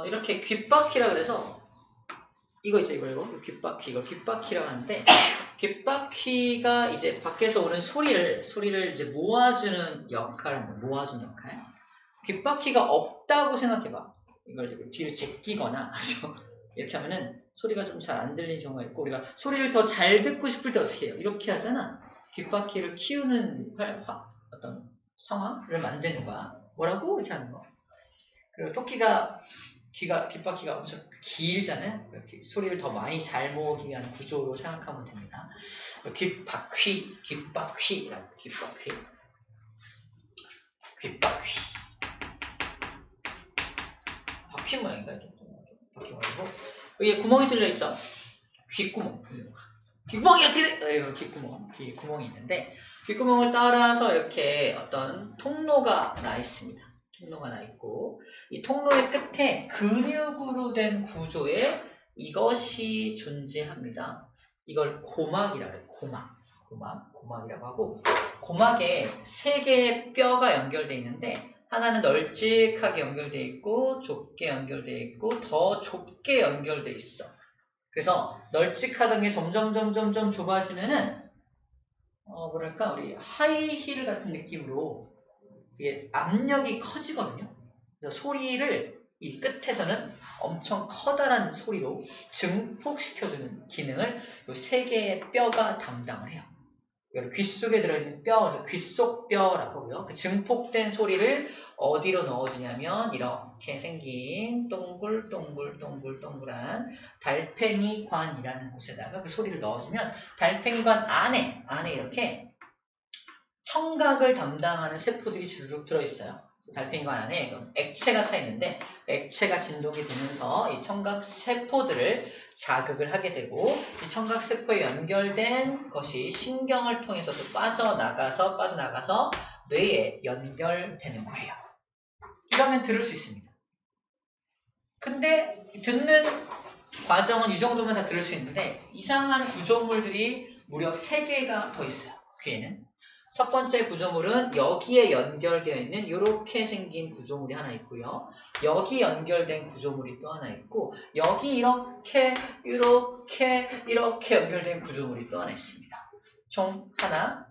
이렇게 귓바퀴라 그래서 이거 있죠, 이거 귓바퀴, 이걸 귓바퀴라고 하는데 귓바퀴가 이제 밖에서 오는 소리를 이제 모아주는 역할을 모아주는 역할. 귓바퀴가 없다고 생각해봐. 이걸 뒤로 제끼거나 이렇게 하면은 소리가 좀 잘 안 들리는 경우가 있고 우리가 소리를 더 잘 듣고 싶을 때 어떻게 해요? 이렇게 하잖아. 귓바퀴를 키우는 어떤 상황을 만드는 거야. 뭐라고? 이렇게 하는 거. 그리고 토끼가 귓바퀴가 엄청 길잖아요. 소리를 더 많이 잘 모으기 위한 구조로 생각하면 됩니다. 귓바퀴라고 귓바퀴. 바퀴 모양인가? 바퀴 모양이고 여기에 구멍이 뚫려 있죠. 귓구멍. 귓구멍이 어떻게 돼? 귓구멍이 있는데 귓구멍을 따라서 이렇게 어떤 통로가 나 있습니다. 통로가 나 있고 이 통로의 끝에 근육으로 된 구조에 이것이 존재합니다. 이걸 고막이라고 해요. 고막이라고 하고 고막에 3개의 뼈가 연결되어 있는데 하나는 널찍하게 연결되어 있고 좁게 연결되어 있고 더 좁게 연결되어 있어. 그래서 널찍하던 게 점점 좁아지면은 뭐랄까 우리 하이힐 같은 느낌으로 이게 압력이 커지거든요. 그래서 소리를 이 끝에서는 엄청 커다란 소리로 증폭시켜주는 기능을 이 3개의 뼈가 담당을 해요. 귀 속에 들어있는 뼈, 그래서 귀속뼈라고 하고요. 그 증폭된 소리를 어디로 넣어주냐면 이렇게 생긴 동글동글한 달팽이관이라는 곳에다가 그 소리를 넣어주면 달팽이관 안에 이렇게 청각을 담당하는 세포들이 주르륵 들어있어요. 달팽이관 안에 액체가 차있는데 액체가 진동이 되면서 이 청각 세포들을 자극을 하게 되고 이 청각 세포에 연결된 것이 신경을 통해서 또 빠져나가서 뇌에 연결되는 거예요. 이러면 들을 수 있습니다. 근데 듣는 과정은 이 정도면 다 들을 수 있는데 이상한 구조물들이 무려 3개가 더 있어요. 귀에는. 첫 번째 구조물은 여기에 연결되어 있는 이렇게 생긴 구조물이 하나 있고요. 여기 연결된 구조물이 또 하나 있고 여기 이렇게 연결된 구조물이 또 하나 있습니다. 총 하나,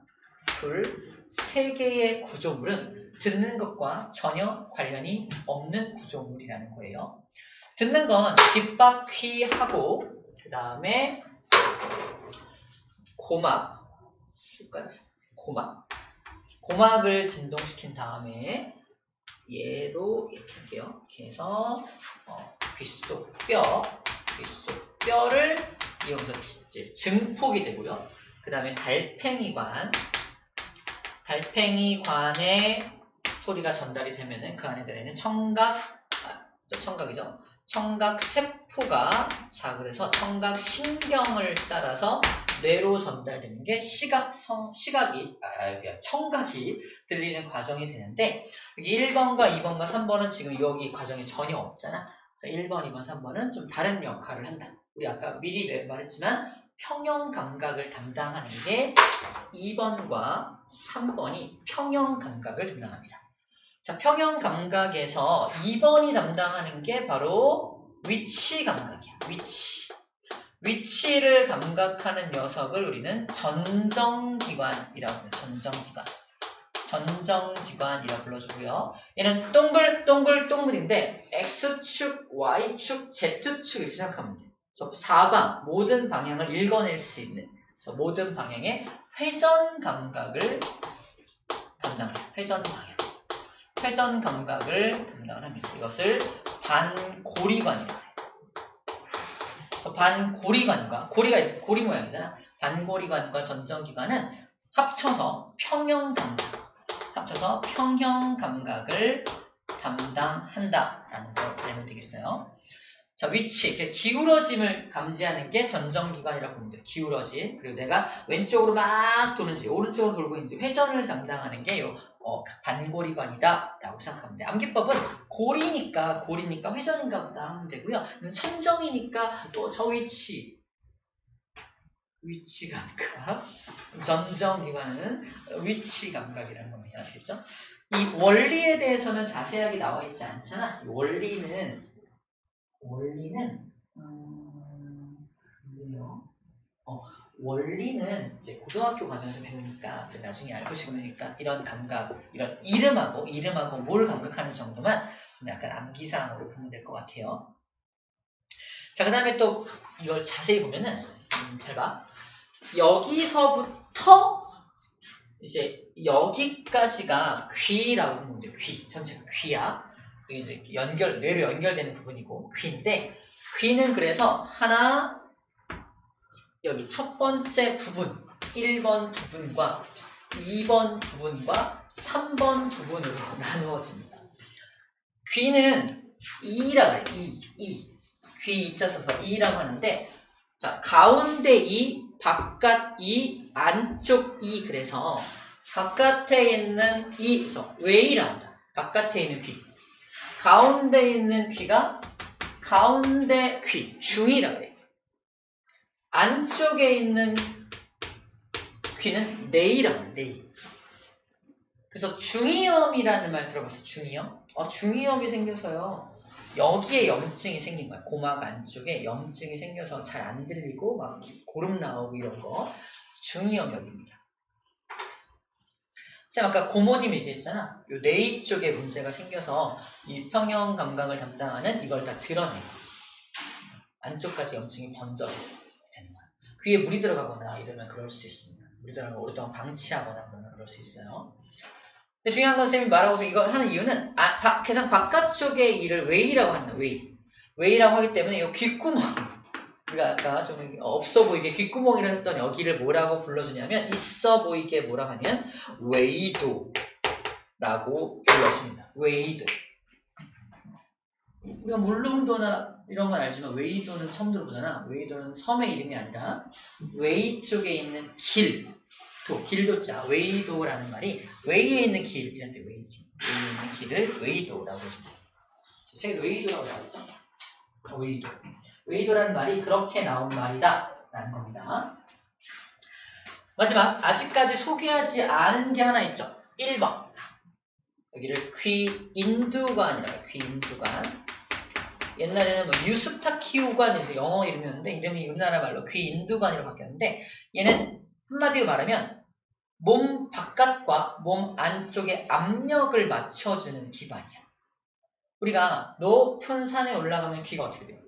둘, 3개의 구조물은 듣는 것과 전혀 관련이 없는 구조물이라는 거예요. 듣는 건 귓바퀴하고 그 다음에 고막 쓸까요? 고막을 진동시킨 다음에 얘로 이렇게 할게요. 이렇게 해서 귀속뼈를 이용해서 증폭이 되고요. 그 다음에 달팽이관에 소리가 전달이 되면은 그 안에 들어있는 청각 세포가 자극을 해서 청각 신경을 따라서 뇌로 전달되는 게 청각이 들리는 과정이 되는데 여기 1번과 2번과 3번은 지금 여기 과정이 전혀 없잖아. 그래서 1번, 2번, 3번은 좀 다른 역할을 한다. 우리 아까 미리 말했지만 평형 감각을 담당하는 게 2번과 3번이 평형 감각을 담당합니다. 자, 평형 감각에서 2번이 담당하는 게 바로 위치 감각이야. 위치를 감각하는 녀석을 우리는 전정기관이라고 해요. 전정기관이라고 불러주고요. 얘는 동글동글인데 X축, Y축, Z축 이렇게 생각하면 돼요. 그래서 사방, 모든 방향을 읽어낼 수 있는 그래서 모든 방향의 회전 감각을 담당을 해요. 회전 감각을 담당을 합니다. 이것을 반고리관이라고 해요. 그래서 반고리관과 고리 모양이잖아. 반고리관과 전정기관은 합쳐서 평형 감각을 담당한다라는 걸 알면 되겠어요. 자, 위치, 기울어짐을 감지하는 게 전정기관이라고 보면 돼요. 기울어짐. 그리고 내가 왼쪽으로 막 도는지 오른쪽으로 돌고 있는지 회전을 담당하는 게 반고리관이다 라고 생각하면 돼요. 암기법은 고리니까 회전인가 보다 하면 되고요. 천정이니까 또 저 위치 감각, 전정기관은 위치 감각이라는 겁니다. 아시겠죠? 이 원리에 대해서는 자세하게 나와 있지 않잖아. 이 원리는 원리는 원리는 이제 고등학교 과정에서 배우니까 나중에 알고 싶으니까 이런 감각, 이런 이름하고 뭘 감각하는 정도만 약간 암기사항으로 보면 될 것 같아요. 자, 그 다음에 또 이걸 자세히 보면은 잘 봐. 여기서부터 이제 여기까지가 귀라고 보면 돼요. 귀 전체가 귀야. 이게 이제 뇌로 연결되는 부분이고 귀인데 귀는 그래서 하나 여기 첫 번째 부분 1번 부분과 2번 부분과 3번 부분으로 나누어집니다. 귀는 이라고 해요. 귀 이자 써서 이라고 하는데 자 가운데 이, 바깥 이, 안쪽 이 그래서 바깥에 있는 이에서 외이라고 한다. 바깥에 있는 귀. 가운데 있는 귀가 가운데 귀, 중이라고 해요. 안쪽에 있는 귀는 내이라고 해요. 내이. 그래서 중이염이라는 말 들어봤어요. 중이염? 중이염이 생겨서요. 여기에 염증이 생긴 거야. 고막 안쪽에 염증이 생겨서 잘 안 들리고 막 고름 나오고 이런 거. 중이염역입니다. 제가 아까 고모님 얘기했잖아. 요 내이 쪽에 문제가 생겨서 이 평형 감각을 담당하는 이걸 다 드러내는 거지. 안쪽까지 염증이 번져서 되는 거야. 귀에 물이 들어가거나 이러면 그럴 수 있습니다. 물이 들어가면 오랫동안 방치하거나 그러면 그럴 수 있어요. 근데 중요한 건 쌤이 말하고서 이걸 하는 이유는 계산 바깥쪽의 일을 웨이라고 하는 웨이. 웨이라고 하기 때문에 이 귓구멍 우리가 아까 좀 없어 보이게 귓구멍이라 했던 여기를 뭐라고 불러주냐면 있어 보이게 뭐라고 하면 웨이도라고 불러줍니다. 웨이도. 우리가 물릉도나 이런 건 알지만 웨이도는 처음 들어보잖아. 웨이도는 섬의 이름이 아니라 웨이 쪽에 있는 길. 길도자 웨이도라는 말이 웨이에 있는 길 이런데 웨이에 있는 길을 웨이도라고 해줍니다. 책에 웨이도라고 나왔죠? 웨이도라는 말이 그렇게 나온 말이다 라는 겁니다. 마지막 아직까지 소개하지 않은 게 하나 있죠. 1번 여기를 귀인두관이라고 해요. 귀인두관. 옛날에는 뭐 유스타키오관 이렇게 영어 이름이었는데 이름이 우리나라 말로 귀인두관이라고 바뀌었는데 얘는 한마디로 말하면 몸 바깥과 몸 안쪽의 압력을 맞춰주는 기관이야. 우리가 높은 산에 올라가면 귀가 어떻게 돼요?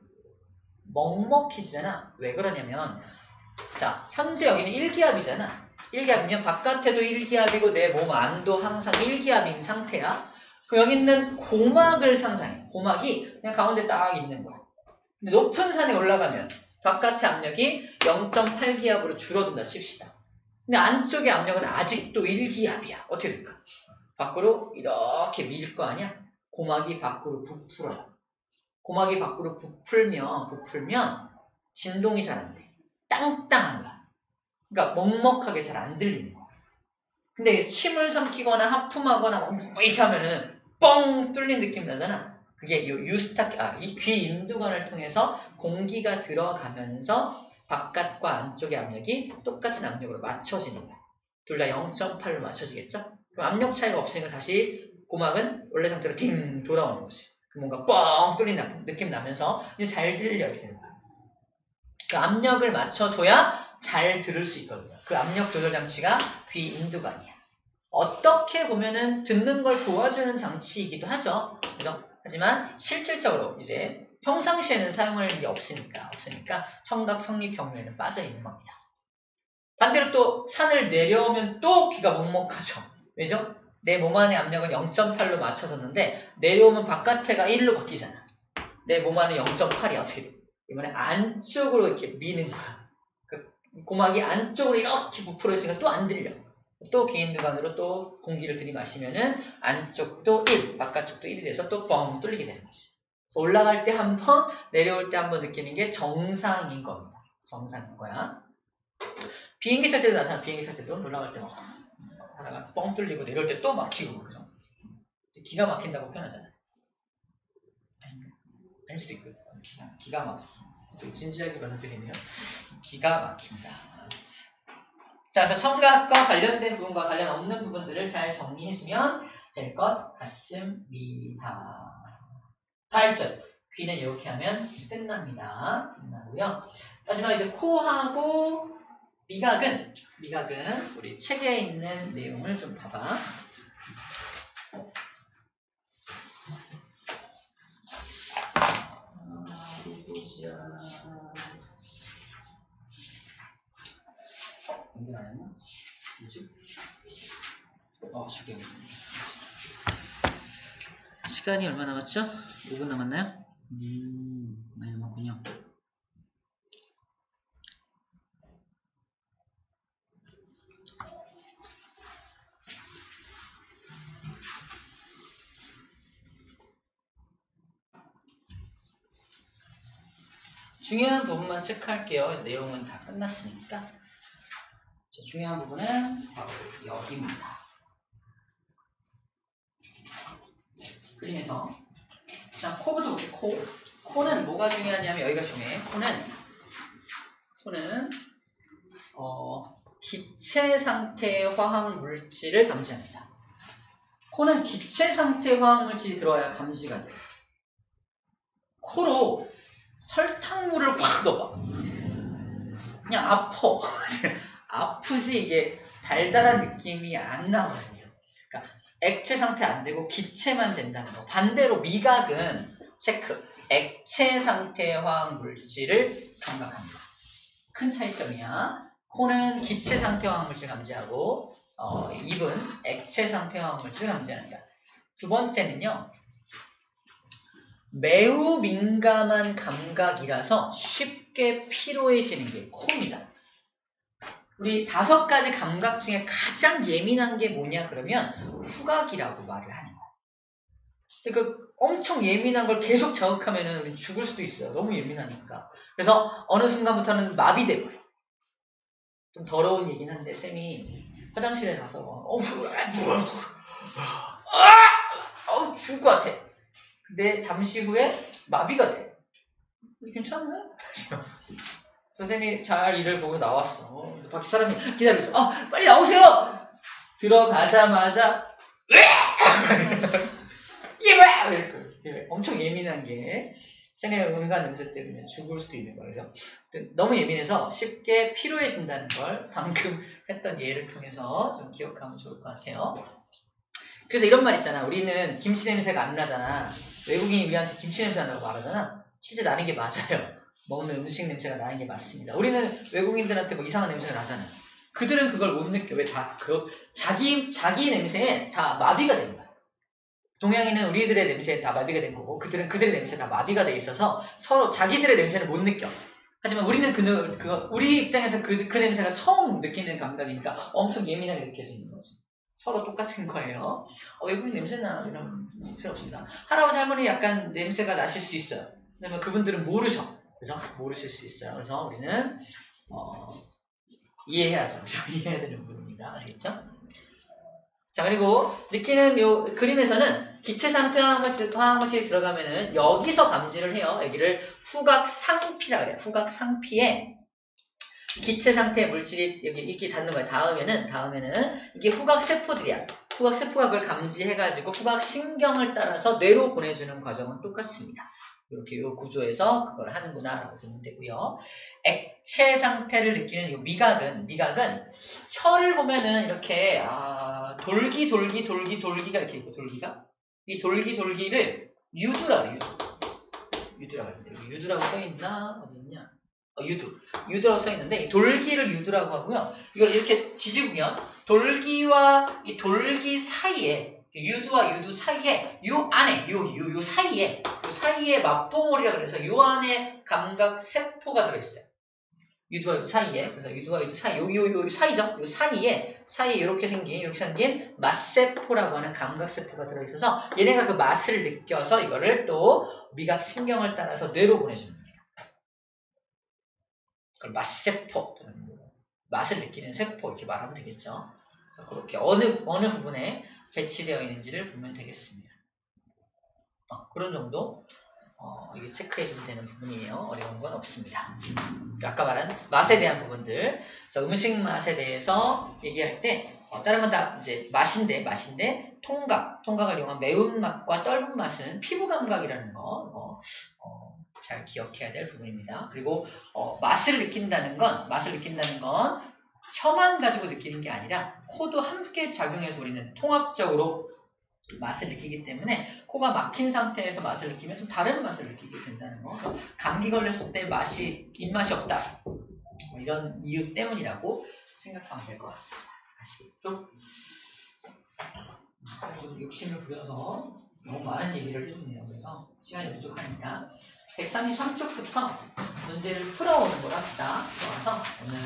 먹먹해지잖아. 왜 그러냐면 자 현재 여기는 1기압이잖아. 1기압이면 바깥에도 1기압이고 내 몸 안도 항상 1기압인 상태야. 그럼 여기 있는 고막을 상상해. 고막이 그냥 가운데 딱 있는 거야. 근데 높은 산에 올라가면 바깥의 압력이 0.8기압으로 줄어든다 칩시다. 근데 안쪽의 압력은 아직도 1기압이야. 어떻게 될까? 밖으로 이렇게 밀 거 아니야? 고막이 밖으로 부풀어요. 고막이 밖으로 부풀면 진동이 잘 안 돼. 땅땅한 거야. 그러니까 먹먹하게 잘 안 들리는 거야. 근데 침을 삼키거나 하품하거나 뭐 이렇게 하면은 뻥 뚫린 느낌 나잖아. 그게 이 귀 인두관을 통해서 공기가 들어가면서 바깥과 안쪽의 압력이 똑같은 압력으로 맞춰지는 거야. 둘 다 0.8로 맞춰지겠죠? 그럼 압력 차이가 없으니까 다시 고막은 원래 상태로 딩 돌아오는 거지. 뭔가 뻥 뚫린 느낌 나면서 이제 잘 들려야 되는 거야. 그 압력을 맞춰줘야 잘 들을 수 있거든요. 그 압력 조절 장치가 귀 인두관이야. 어떻게 보면은 듣는 걸 도와주는 장치이기도 하죠. 그죠? 하지만 실질적으로 이제 평상시에는 사용할 일이 없으니까 청각 성립 경로에는 빠져 있는 겁니다. 반대로 또 산을 내려오면 또 귀가 먹먹하죠. 왜죠? 내 몸 안의 압력은 0.8로 맞춰졌는데 내려오면 바깥에가 1로 바뀌잖아. 내 몸 안에 0.8이 어떻게 돼? 이번에 안쪽으로 이렇게 미는 거야. 그 고막이 안쪽으로 이렇게 부풀어 있으니까 또 안 들려. 또 귀인두관으로 또 공기를 들이마시면은 안쪽도 1, 바깥쪽도 1이 돼서 또 뻥 뚫리게 되는 거지. 그래서 올라갈 때 한 번, 내려올 때 한 번 느끼는 게 정상인 겁니다. 정상인 거야. 비행기 탈 때도 나타나. 비행기 탈 때도 올라갈 때 막 하나가 뻥 뚫리고 내려올 때 또 막히고 그죠? 기가 막힌다고 표현하잖아요. 아닐 수도 있고요. 기가 막히고 진지하게 받아들이면 기가 막힌다. 자, 그래서 청각과 관련된 부분과 관련 없는 부분들을 잘 정리해주면 될 것 같습니다. 다 했어요. 귀는 이렇게 하면 끝납니다. 끝나고요. 마지막 이제 코하고 미각은 우리 책에 있는 내용을 좀 봐봐. 연결 안 했나? 뭐지? 저기 시간이 얼마 남았죠? 5분 남았나요? 많이 남았군요. 중요한 부분만 체크할게요. 내용은 다 끝났으니까. 자, 중요한 부분은 바로 여기입니다. 그림에서 자, 코부터 볼게요. 코는 뭐가 중요하냐면 여기가 중요해. 코는 기체 상태의 화학 물질을 감지합니다. 코는 기체 상태의 화학 물질이 들어와야 감지가 돼요. 코로 설탕물을 확 넣어봐. 그냥 아프지 이게 달달한 느낌이 안 나거든요. 그러니까 액체 상태 안 되고 기체만 된다는 거. 반대로 미각은 체크. 액체 상태의 화학 물질을 감각합니다. 큰 차이점이야. 코는 기체 상태 화학 물질 감지하고 입은 액체 상태 화학 물질 감지합니다. 두 번째는요. 매우 민감한 감각이라서 쉽게 피로해지는 게 코입니다. 우리 5가지 감각 중에 가장 예민한 게 뭐냐 그러면 후각이라고 말을 하는 거야. 그러니까 엄청 예민한 걸 계속 자극하면 우리 죽을 수도 있어요. 너무 예민하니까. 그래서 어느 순간부터는 마비돼 버려. 좀 더러운 얘기는 한데 쌤이 화장실에 가서 죽을 것 같아. 근데 잠시 후에 마비가 돼. 괜찮아요? 선생님이 잘 일을 보고 나왔어. 밖에 사람이 기다리고 있어. 빨리 나오세요! 들어가자마자 이렇게 엄청 예민한 게 쌤의 음간 냄새 때문에 죽을 수도 있는 거예요. 너무 예민해서 쉽게 피로해진다는 걸 방금 했던 예를 통해서 좀 기억하면 좋을 것 같아요. 그래서 이런 말 있잖아. 우리는 김치 냄새가 안 나잖아. 외국인이 우리한테 김치 냄새 난다고 말하잖아. 실제 나는 게 맞아요. 먹는 음식 냄새가 나는 게 맞습니다. 우리는 외국인들한테 뭐 이상한 냄새가 나잖아요. 그들은 그걸 못 느껴. 왜 다 자기 냄새에 다 마비가 된 거야. 동양인은 우리들의 냄새에 다 마비가 된 거고 그들은 그들의 냄새에 다 마비가 돼 있어서 서로 자기들의 냄새를 못 느껴. 하지만 우리는 우리 입장에서 그 냄새가 처음 느끼는 감각이니까 엄청 예민하게 느껴지는 거지. 서로 똑같은 거예요. 외국인 냄새나 이런 필요 없습니다. 할아버지 할머니 약간 냄새가 나실 수 있어요. 왜냐면 그분들은 모르셔. 그래서 모르실 수 있어요. 그래서 우리는 이해해야죠. 이해해야 되는 부분입니다. 아시겠죠? 자, 그리고 느끼는 요 그림에서는 기체 상태 화학물질이 들어가면은 여기서 감지를 해요. 여기를 후각상피라 그래요. 후각상피에 기체 상태의 물질이 여기 이렇게 닿는 거예요. 닿으면은 이게 후각세포들이야. 후각세포가 그걸 감지해가지고 후각신경을 따라서 뇌로 보내주는 과정은 똑같습니다. 이렇게 이 구조에서 그걸 하는구나 라고 보면 되고요. 액체 상태를 느끼는 이 미각은 혀를 보면은 이렇게 돌기가 이렇게 있고 이 돌기를 유두라고 하는데 유두라고 써있나? 어디 있냐? 유두라고 써있는데 이 돌기를 유두라고 하고요. 이걸 이렇게 뒤집으면 돌기와 이 돌기 사이에 유두와 유두 사이에 요 안에 요 사이에 맞봉울이라 그래서 요 안에 감각 세포가 들어있어요. 유두와 유두 사이에 그래서 유두와 유두 사이 요 사이죠. 요 사이에 이렇게 생긴 맛세포라고 하는 감각 세포가 들어있어서 얘네가 그 맛을 느껴서 이거를 또 미각 신경을 따라서 뇌로 보내주는 거예요. 그걸 맛세포, 맛을 느끼는 세포 이렇게 말하면 되겠죠. 그래서 그렇게 어느 부분에 배치되어 있는지를 보면 되겠습니다. 그런 정도 이게 체크해주면 되는 부분이에요. 어려운 건 없습니다. 아까 말한 맛에 대한 부분들, 그래서 음식 맛에 대해서 얘기할 때 다른 건 다 이제 맛인데 통각을 이용한 매운맛과 떫은 맛은 피부 감각이라는 거 잘 기억해야 될 부분입니다. 그리고 맛을 느낀다는 건 혀만 가지고 느끼는 게 아니라 코도 함께 작용해서 우리는 통합적으로 맛을 느끼기 때문에 코가 막힌 상태에서 맛을 느끼면 좀 다른 맛을 느끼게 된다는 거. 그래서 감기 걸렸을 때 입맛이 없다. 이런 이유 때문이라고 생각하면 될 것 같습니다. 아시겠죠? 좀 욕심을 부려서 너무 많은 얘기를 해주네요. 그래서 시간이 부족하니까 133쪽부터 문제를 풀어오는 걸 합시다. 들어와서 오늘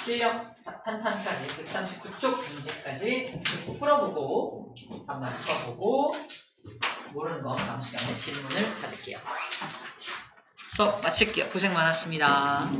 실력 탄탄까지 139쪽 문제까지 풀어보고 밥 맞춰보고 모르는 거 다음 시간에 질문을 받을게요. 수업 마칠게요. 고생 많았습니다.